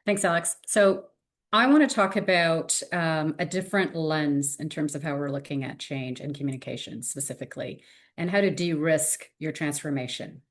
Thanks, Alex. So I want to talk about a different lens in terms of how we're looking at change and communication specifically, and how to de-risk your transformation.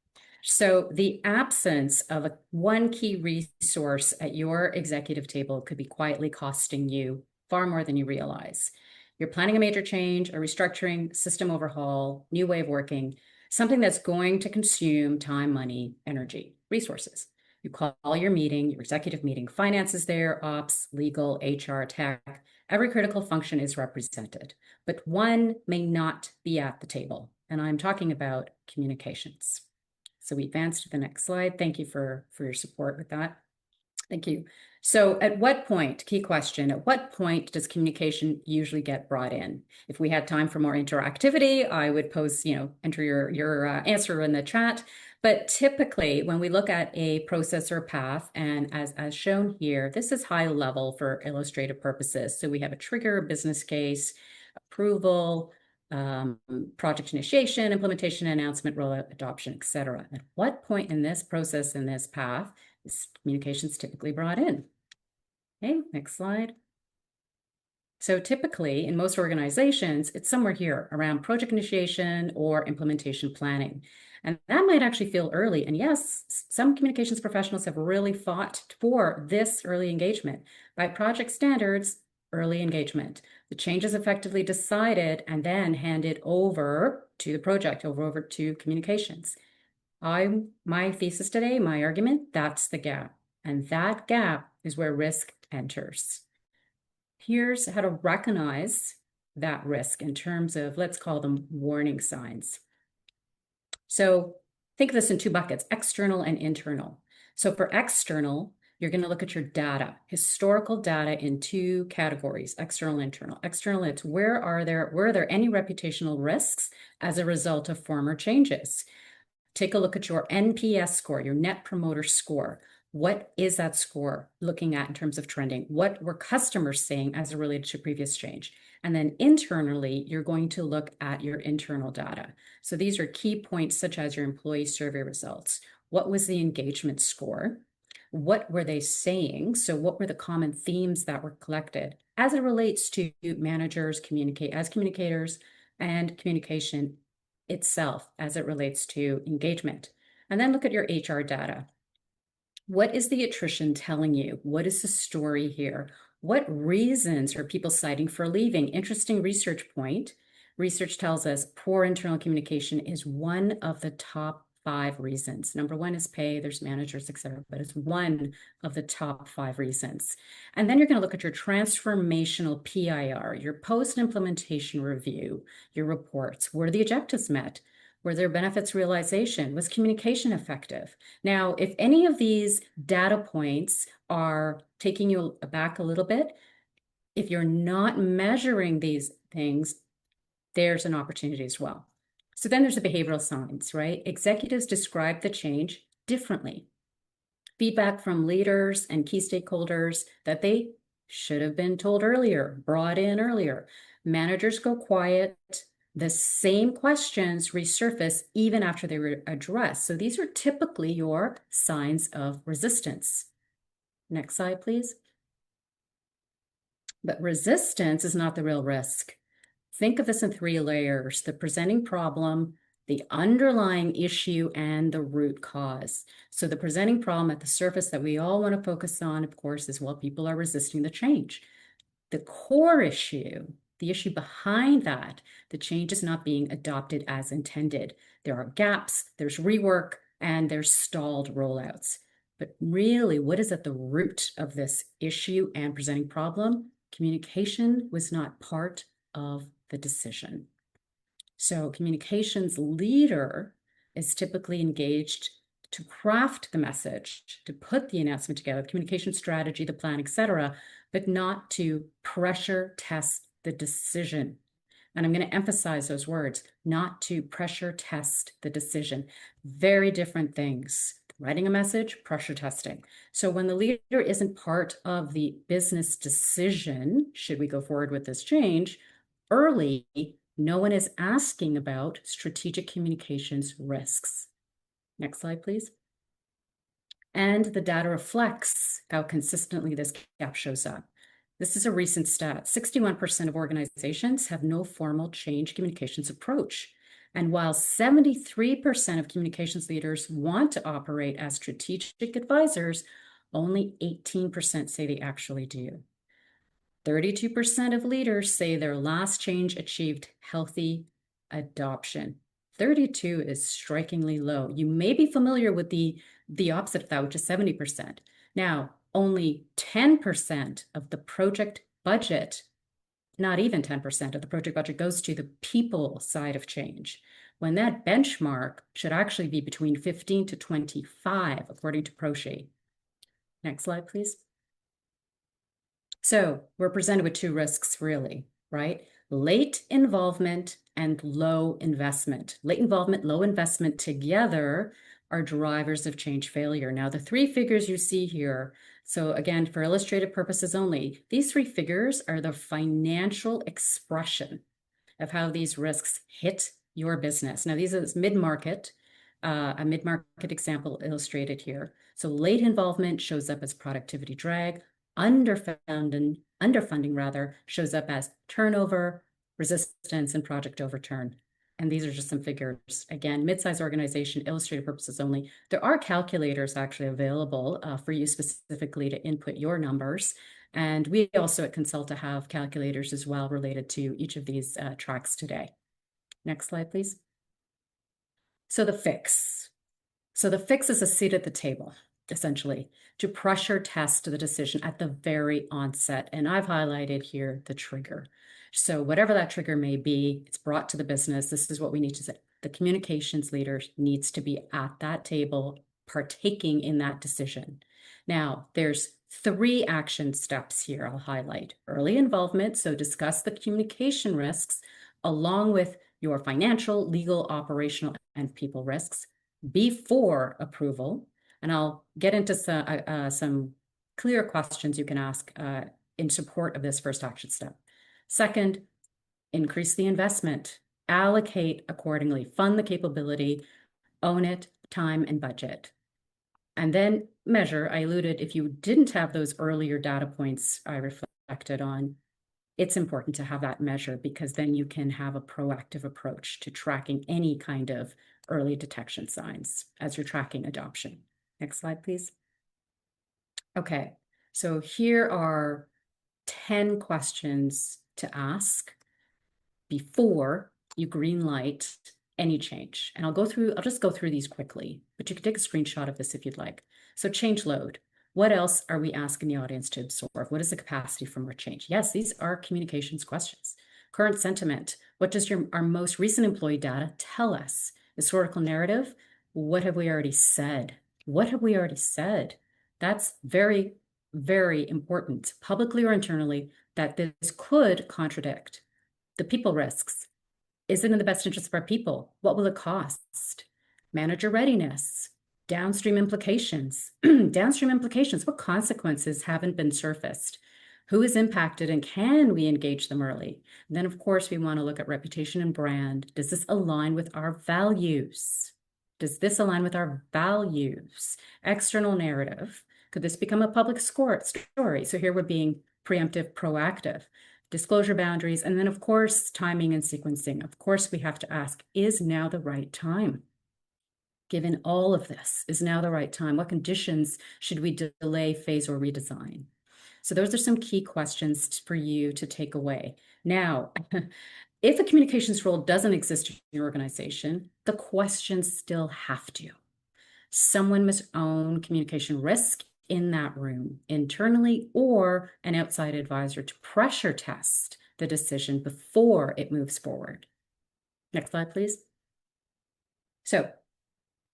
So the absence of one key resource at your executive table could be quietly costing you far more than you realize. You're planning a major change, a restructuring, system overhaul, new way of working, something that's going to consume time, money, energy, resources. You call your meeting, your executive meeting, finance is there, ops, legal, HR, tech, every critical function is represented, but one may not be at the table. And I'm talking about communications. So we advance to the next slide. Thank you for your support with that. Thank you. So at what point, key question, at what point does communication usually get brought in? If we had time for more interactivity, I would pose, enter your answer in the chat. But typically when we look at a process or path, and as shown here, this is high level for illustrative purposes. So we have a trigger, business case, approval, project initiation, implementation, announcement, rollout, adoption, etc. At what point in this process, in this path, is communications typically brought in? Okay, next slide. So typically in most organizations, it's somewhere here around project initiation or implementation planning. And that might actually feel early. And yes, some communications professionals have really fought for this early engagement. By project standards, early engagement. The change is effectively decided and then handed over to the project, over to communications. My thesis today, my argument, that's the gap. And that gap is where risk enters. Here's how to recognize that risk in terms of, let's call them warning signs. So think of this in two buckets, external and internal. So for external, you're going to look at your data, historical data in two categories, external and internal. External, it's were there any reputational risks as a result of former changes? Take a look at your NPS score, your Net Promoter Score. What is that score looking at in terms of trending? What were customers saying as it related to previous change? And then internally, you're going to look at your internal data. So these are key points such as your employee survey results. What was the engagement score? What were they saying? So what were the common themes that were collected as it relates to managers as communicators and communication itself as it relates to engagement? And then look at your HR data. What is the attrition telling you? What is the story here? What reasons are people citing for leaving? Interesting research point. Research tells us poor internal communication is one of the top 5 reasons. Number 1 is pay, there's managers, etc., but it's one of the top 5 reasons. And then you're going to look at your transformational PIR, your post-implementation review, your reports. Were the objectives met? Were there benefits realization? Was communication effective? Now, if any of these data points are taking you aback a little bit, if you're not measuring these things, there's an opportunity as well. So then there's the behavioral signs, right? Executives describe the change differently. Feedback from leaders and key stakeholders that they should have been told earlier, brought in earlier. Managers go quiet. The same questions resurface even after they were addressed. So these are typically your signs of resistance. Next slide, please. But resistance is not the real risk. Think of this in 3 layers: the presenting problem, the underlying issue, and the root cause. So the presenting problem at the surface that we all want to focus on, of course, is what people are resisting the change. The core issue, the issue behind that, the change is not being adopted as intended. There are gaps, there's rework, and there's stalled rollouts. But really, what is at the root of this issue and presenting problem? Communication was not part of the decision. So communications leader is typically engaged to craft the message, to put the announcement together, the communication strategy, the plan, etc., but not to pressure test the decision. And I'm going to emphasize those words, not to pressure test the decision. Very different things. Writing a message, pressure testing. So when the leader isn't part of the business decision, should we go forward with this change, early, no one is asking about strategic communications risks. Next slide, please. And the data reflects how consistently this gap shows up. This is a recent stat. 61% of organizations have no formal change communications approach. And while 73% of communications leaders want to operate as strategic advisors, only 18% say they actually do. 32% of leaders say their last change achieved healthy adoption. 32 is strikingly low. You may be familiar with the opposite of that, which is 70%. Now, only 10% of the project budget, not even 10% of the project budget, goes to the people side of change, when that benchmark should actually be between 15 to 25, according to Prochet. Next slide, please. So we're presented with two risks, really, right? Late involvement and low investment. Late involvement, low investment together are drivers of change failure. Now, the three figures you see here, so again, for illustrative purposes only, these three figures are the financial expression of how these risks hit your business. Now, these are mid-market, a mid-market example illustrated here. So late involvement shows up as productivity drag. Underfunding rather shows up as turnover, resistance, and project overturn. And these are just some figures. Again, mid-sized organization, illustrative purposes only. There are calculators actually available for you specifically to input your numbers. And we also at Cansulta have calculators as well related to each of these tracks today. Next slide, please. So the fix. So the fix is a seat at the table, essentially, to pressure test the decision at the very onset. And I've highlighted here the trigger. So whatever that trigger may be, it's brought to the business. This is what we need to say. The communications leader needs to be at that table, partaking in that decision. Now, there's three action steps here I'll highlight. Early involvement, so discuss the communication risks along with your financial, legal, operational, and people risks before approval. And I'll get into some clear questions you can ask in support of this first action step. Second, increase the investment, allocate accordingly, fund the capability, own it, time and budget. And then measure. I alluded, if you didn't have those earlier data points I reflected on, it's important to have that measure, because then you can have a proactive approach to tracking any kind of early detection signs as you're tracking adoption. Next slide, please. Okay, so here are 10 questions to ask before you greenlight any change. And I'll just go through these quickly, but you can take a screenshot of this if you'd like. So change load. What else are we asking the audience to absorb? What is the capacity for more change? Yes, these are communications questions. Current sentiment. What does our most recent employee data tell us? Historical narrative. What have we already said? What have we already said? That's very, very important, publicly or internally, that this could contradict. The people risks. Is it in the best interest of our people? What will it cost? Manager readiness. Downstream implications. Downstream implications. What consequences haven't been surfaced? Who is impacted, and can we engage them early? And then, of course, we want to look at reputation and brand. Does this align with our values? Does this align with our values? External narrative. Could this become a public story? So here we're being preemptive, proactive. Disclosure boundaries. And then, of course, timing and sequencing. Of course, we have to ask, is now the right time? Given all of this, is now the right time? What conditions should we delay, phase, or redesign? So those are some key questions for you to take away. Now, if a communications role doesn't exist in your organization, the questions still have to. Someone must own communication risk in that room, internally or an outside advisor, to pressure test the decision before it moves forward. Next slide, please. So,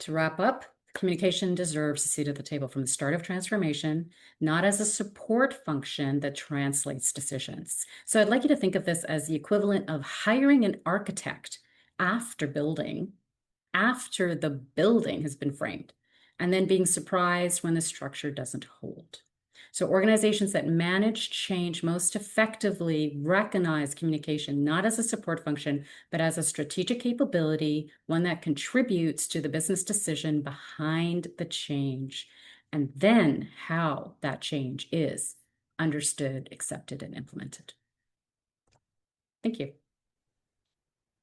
to wrap up, communication deserves a seat at the table from the start of transformation, not as a support function that translates decisions. So I'd like you to think of this as the equivalent of hiring an architect after the building has been framed, and then being surprised when the structure doesn't hold. So organizations that manage change most effectively recognize communication not as a support function, but as a strategic capability, one that contributes to the business decision behind the change. and then how that change is understood, accepted, and implemented. Thank you.